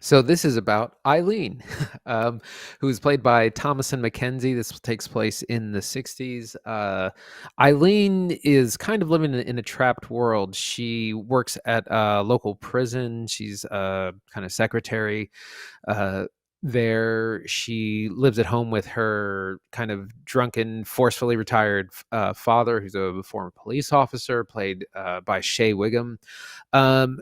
So this is about Eileen, who's played by Thomasin McKenzie. This takes place in the 60s. Eileen is kind of living in a trapped world. She works at a local prison. She's a kind of secretary uh, there. She lives at home with her kind of drunken, forcefully retired father, who's a former police officer, played by Shea Wiggum. Um,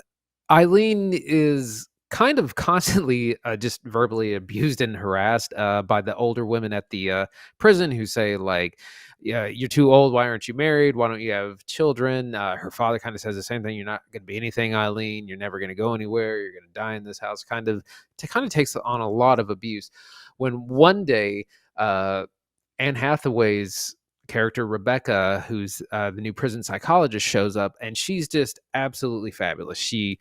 Eileen is kind of constantly just verbally abused and harassed by the older women at the prison who say, like, yeah, you're too old. Why aren't you married? Why don't you have children? Her father kind of says the same thing. You're not going to be anything, Eileen. You're never going to go anywhere. You're going to die in this house. Kind of takes on a lot of abuse. When one day, Anne Hathaway's character Rebecca, who's the new prison psychologist, shows up, and she's just absolutely fabulous. She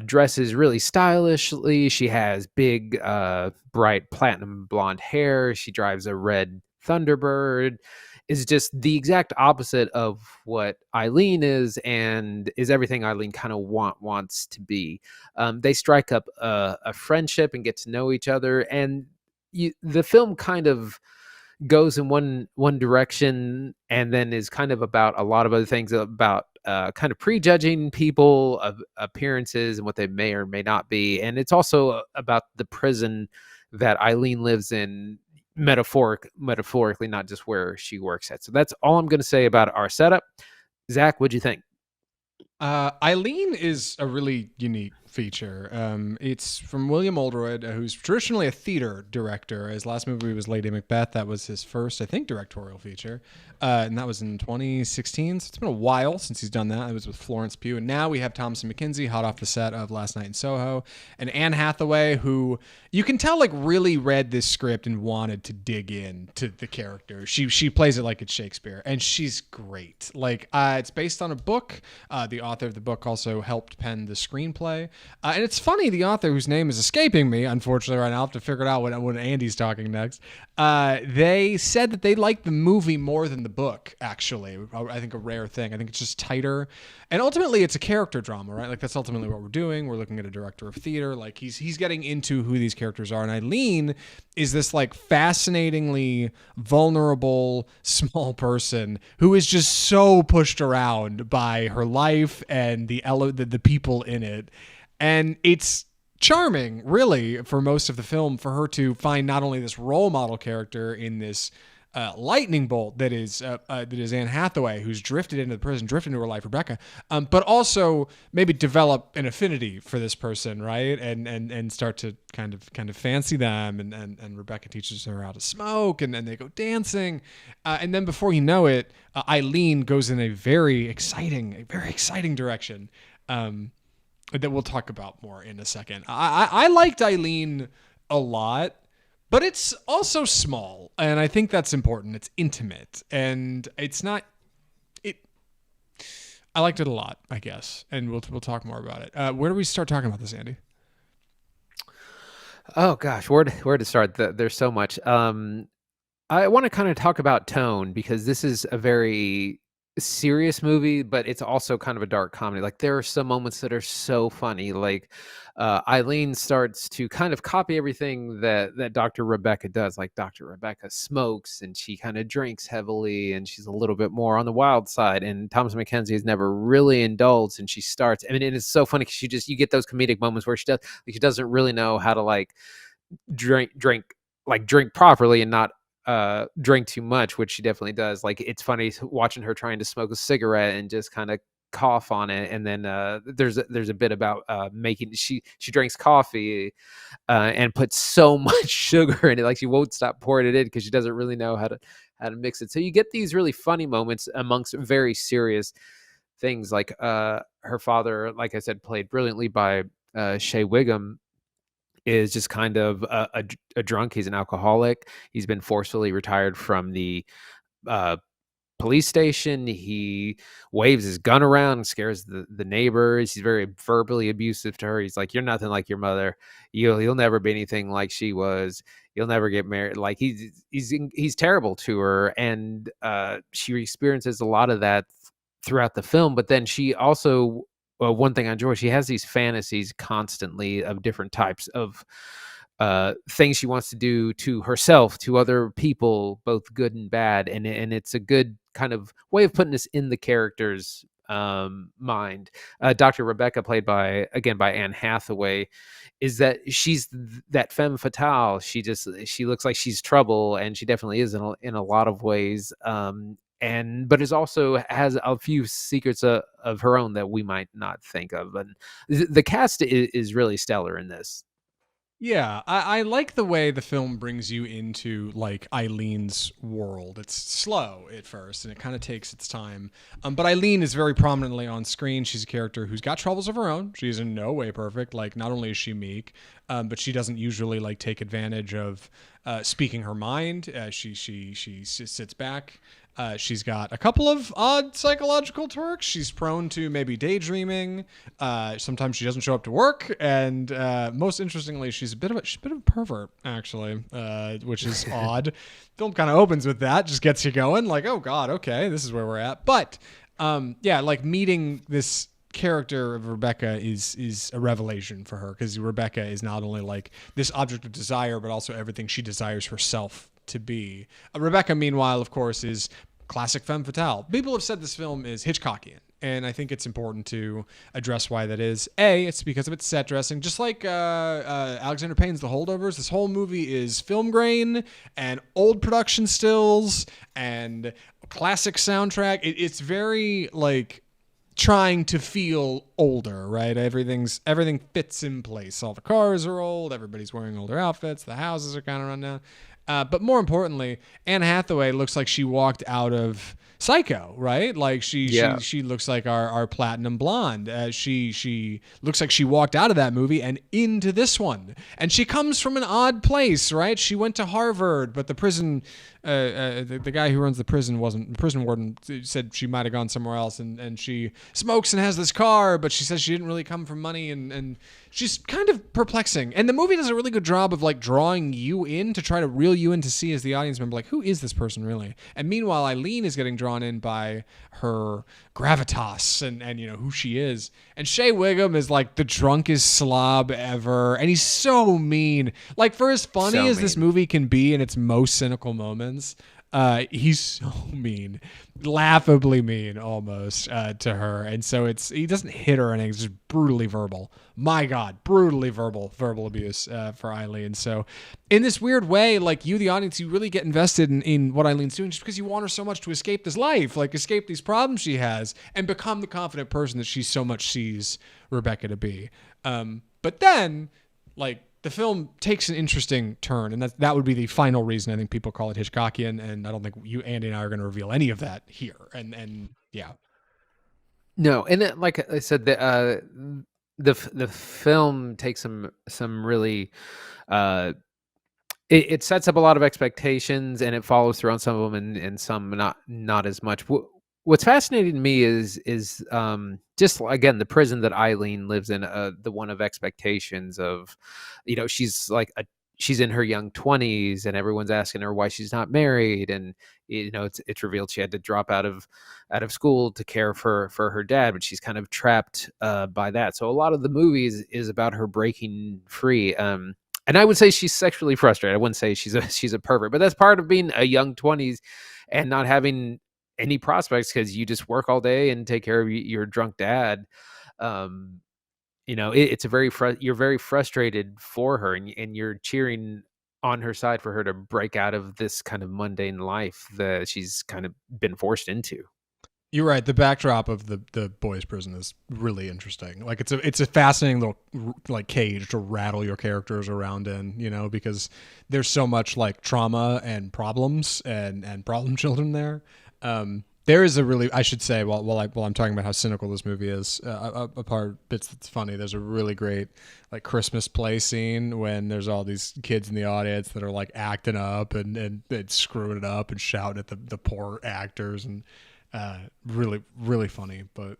dresses really stylishly. She has big, bright platinum blonde hair. She drives a red Thunderbird. Is just the exact opposite of what Eileen is, and is everything Eileen kind of wants to be. They strike up a friendship and get to know each other, and the film kind of goes in one direction and then is kind of about a lot of other things, about kind of prejudging people of appearances and what they may or may not be. And it's also about the prison that Eileen lives in, metaphorically, not just where she works at. So that's all I'm going to say about our setup. Zach, what'd you think? Eileen is a really unique feature. It's from William Oldroyd, who's traditionally a theater director. His last movie was Lady Macbeth. That was his first, I think, directorial feature. And that was in 2016. So it's been a while since he's done that. It was with Florence Pugh. And now we have Thomasin McKenzie, hot off the set of Last Night in Soho. And Anne Hathaway, who you can tell like really read this script and wanted to dig in to the character. She plays it like it's Shakespeare. And she's great. Like, it's based on a book. The author of the book also helped pen the screenplay. And it's funny, the author, whose name is escaping me, unfortunately, right now, I'll have to figure it out when Andy's talking next. They said that they liked the movie more than the book, actually. I think a rare thing. I think it's just tighter. And ultimately, it's a character drama, right? Like, that's ultimately what we're doing. We're looking at a director of theater. Like, he's getting into who these characters are. And Eileen is this, like, fascinatingly vulnerable, small person who is just so pushed around by her life and the people in it. And it's charming, really, for most of the film, for her to find not only this role model character in this lightning bolt that is Anne Hathaway, who's drifted into the prison, drifted into her life, Rebecca, but also maybe develop an affinity for this person, right? And start to kind of fancy them. And Rebecca teaches her how to smoke, and then they go dancing, and then before you know it, Eileen goes in a very exciting direction. That we'll talk about more in a second. I liked Eileen a lot, but it's also small, and I think that's important. It's intimate, and it's not. It. I liked it a lot, I guess, and we'll talk more about it. Where do we start talking about this, Andy? Oh gosh, where to start? There's so much. I want to kind of talk about tone, because this is a very serious movie, but it's also kind of a dark comedy. Like, there are some moments that are so funny. Like, Eileen starts to kind of copy everything that Dr. Rebecca does. Like, Dr. Rebecca smokes, and she kind of drinks heavily, and she's a little bit more on the wild side. And Thomas McKenzie has never really indulged, and she starts. I mean, and it's so funny because you get those comedic moments where she doesn't really know how to, like, drink properly and not drink too much, which she definitely does. Like, it's funny watching her trying to smoke a cigarette and just kind of cough on it. And then there's a bit about making she drinks coffee and puts so much sugar in it, like she won't stop pouring it in because she doesn't really know how to mix it. So you get these really funny moments amongst very serious things. Like, her father, like I said, played brilliantly by Shea Wiggum, is just kind of a drunk. He's an alcoholic. He's been forcefully retired from the uh, police station. He waves his gun around and scares the neighbors. He's very verbally abusive to her. He's like, "You're nothing like your mother. You'll never be anything like she was. You'll never get married." Like, he's terrible to her, and she experiences a lot of that throughout the film. But then she also one thing I enjoy, she has these fantasies constantly of different types of things she wants to do to herself, to other people, both good and bad, and it's a good kind of way of putting this in the character's mind. Dr. Rebecca, played by again by Anne Hathaway, is that she's that femme fatale. She looks like she's trouble, and she definitely is in a lot of ways. And but is also has a few secrets of her own that we might not think of. And the cast is really stellar in this. Yeah, I like the way the film brings you into like Eileen's world. It's slow at first and it kind of takes its time. But Eileen is very prominently on screen. She's a character who's got troubles of her own. She's in no way perfect. Like, not only is she meek, but she doesn't usually like take advantage of speaking her mind. She sits back. She's got a couple of odd psychological quirks. She's prone to maybe daydreaming. Sometimes she doesn't show up to work, and most interestingly, she's a bit of a pervert, actually, which is odd. Film kind of opens with that, just gets you going, like, oh god, okay, this is where we're at. But yeah, like meeting this character of Rebecca is a revelation for her, because Rebecca is not only like this object of desire, but also everything she desires herself to be. Rebecca, meanwhile, of course, is classic femme fatale. People have said this film is Hitchcockian, and I think it's important to address why that is. A, it's because of its set dressing. Just like Alexander Payne's The Holdovers, this whole movie is film grain and old production stills and classic soundtrack. It's very like trying to feel older, right? Everything fits in place. All the cars are old. Everybody's wearing older outfits. The houses are kind of run down. But more importantly, Anne Hathaway looks like she walked out of Psycho, right? Like she looks like our platinum blonde. She looks like she walked out of that movie and into this one. And she comes from an odd place, right? She went to Harvard, but the prison, the guy who runs the prison wasn't. The prison warden said she might have gone somewhere else. And she smokes and has this car, but she says she didn't really come from money, and she's kind of perplexing. And the movie does a really good job of like drawing you in to try to reel you in to see as the audience member, like, who is this person really? And meanwhile, Eileen is getting drawn in by her gravitas and you know who she is. And Shea Wiggum is like the drunkest slob ever, and he's so mean. Like, for as funny So as this mean. movie can be in its most cynical moments, he's so mean, laughably mean almost to her. And so he doesn't hit her or anything. It's just brutally verbal. My God, brutally verbal abuse for Eileen. So in this weird way, like, you, the audience, you really get invested in what Eileen's doing, just because you want her so much to escape this life, like escape these problems she has and become the confident person that she so much sees Rebecca to be. But then, like, the film takes an interesting turn, and that would be the final reason I think people call it Hitchcockian, and I don't think you, Andy, and I are going to reveal any of that here. And yeah. No, and then, like I said, the film takes some really it sets up a lot of expectations, and it follows through on some of them, and some not as much. What's fascinating to me is just again the prison that Eileen lives in, the one of expectations of, you know, she's in her young 20s, and everyone's asking her why she's not married, and you know it's revealed she had to drop out of school to care for her dad, but she's kind of trapped by that. So a lot of the movies is about her breaking free. And I would say she's sexually frustrated. I wouldn't say she's a pervert, but that's part of being a young 20s and not having any prospects, because you just work all day and take care of your drunk dad. You know, it's a you're very frustrated for her, and you're cheering on her side for her to break out of this kind of mundane life that she's kind of been forced into. You're right. The backdrop of the boys' prison is really interesting. Like, it's a fascinating little like cage to rattle your characters around in, you know, because there's so much like trauma and problems and problem children there. There is a really, I should say, while I'm talking about how cynical this movie is, a part bits that's funny. There's a really great like Christmas play scene when there's all these kids in the audience that are like acting up and screwing it up and shouting at the poor actors, and really, really funny. But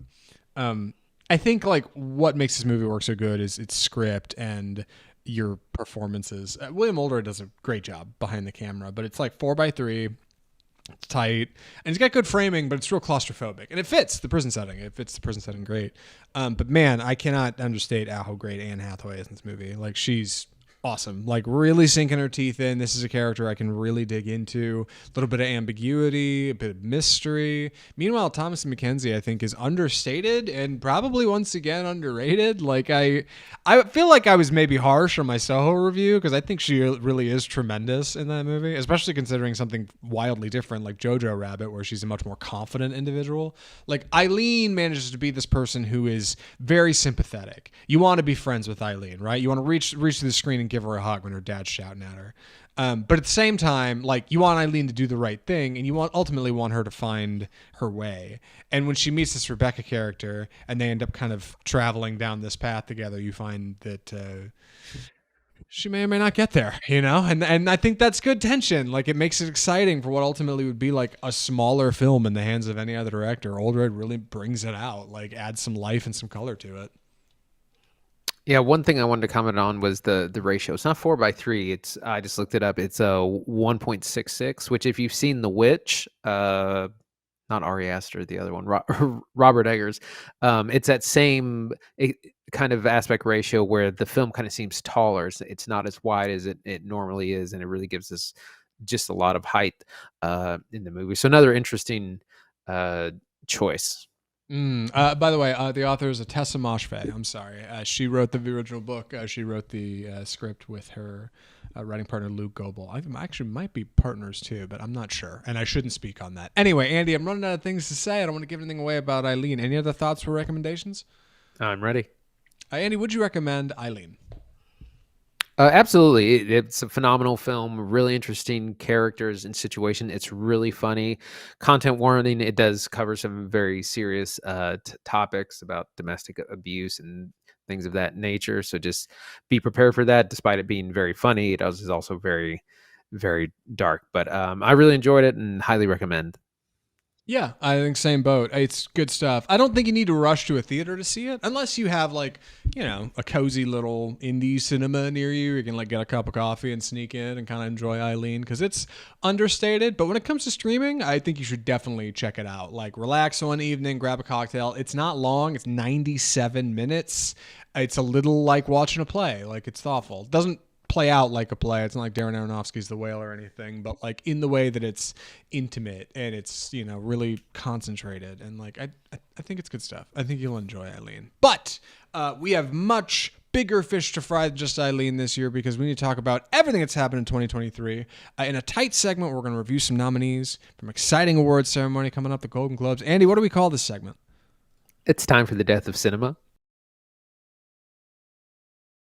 I think like what makes this movie work so good is its script and your performances. William Oldroyd does a great job behind the camera, but it's like 4:3. It's tight, and it's got good framing, but it's real claustrophobic, and it fits the prison setting. It fits the prison setting great. But man, I cannot understate how great Anne Hathaway is in this movie. Like, she's awesome. Like, really sinking her teeth in. This is a character I can really dig into. A little bit of ambiguity, a bit of mystery. Meanwhile, Thomas Mackenzie, I think, is understated and probably once again underrated. Like, I feel like I was maybe harsh on my Soho review because I think she really is tremendous in that movie, especially considering something wildly different like Jojo Rabbit, where she's a much more confident individual. Like, Eileen manages to be this person who is very sympathetic. You want to be friends with Eileen, right? You want to reach to the screen and give her a hug when her dad's shouting at her. But at the same time, like, you want Eileen to do the right thing, and you ultimately want her to find her way. And when she meets this Rebecca character, and they end up kind of traveling down this path together, you find that she may or may not get there, you know? And I think that's good tension. Like, it makes it exciting for what ultimately would be like a smaller film in the hands of any other director. Oldroyd really brings it out, like, adds some life and some color to it. Yeah, one thing I wanted to comment on was the ratio. It's not 4:3. It's I just looked it up. It's a 1.66, which if you've seen The Witch, not Ari Aster, the other one, Robert Eggers, it's that same kind of aspect ratio where the film kind of seems taller. It's not as wide as it normally is, and it really gives us just a lot of height in the movie. So another interesting choice. By the way, the author is Tessa Moshfegh. I'm sorry. She wrote the original book. She wrote the script with her writing partner, Luke Goebel. I actually might be partners too, but I'm not sure. And I shouldn't speak on that. Anyway, Andy, I'm running out of things to say. I don't want to give anything away about Eileen. Any other thoughts or recommendations? I'm ready. Andy, would you recommend Eileen? Absolutely. It's a phenomenal film, really interesting characters and situation. It's really funny. Content warning, it does cover some very serious topics about domestic abuse and things of that nature. So just be prepared for that. Despite it being very funny, it is also very, very dark. But I really enjoyed it and highly recommend. Yeah, I think same boat. It's good stuff. I don't think you need to rush to a theater to see it unless you have, like, you know, a cozy little indie cinema near you. You can, like, get a cup of coffee and sneak in and kind of enjoy Eileen because it's understated. But when it comes to streaming, I think you should definitely check it out. Like, relax one evening, grab a cocktail. It's not long. It's 97 minutes. It's a little like watching a play. Like, it's thoughtful. It doesn't play out like a play. It's not like Darren Aronofsky's The Whale or anything, but like in the way that it's intimate and it's, you know, really concentrated. And like, I think it's good stuff. I think you'll enjoy Eileen. But we have much bigger fish to fry than just Eileen this year because we need to talk about everything that's happened in 2023. In a tight segment, we're going to review some nominees from exciting awards ceremony coming up, the Golden Globes. Andy, what do we call this segment? It's time for the death of cinema.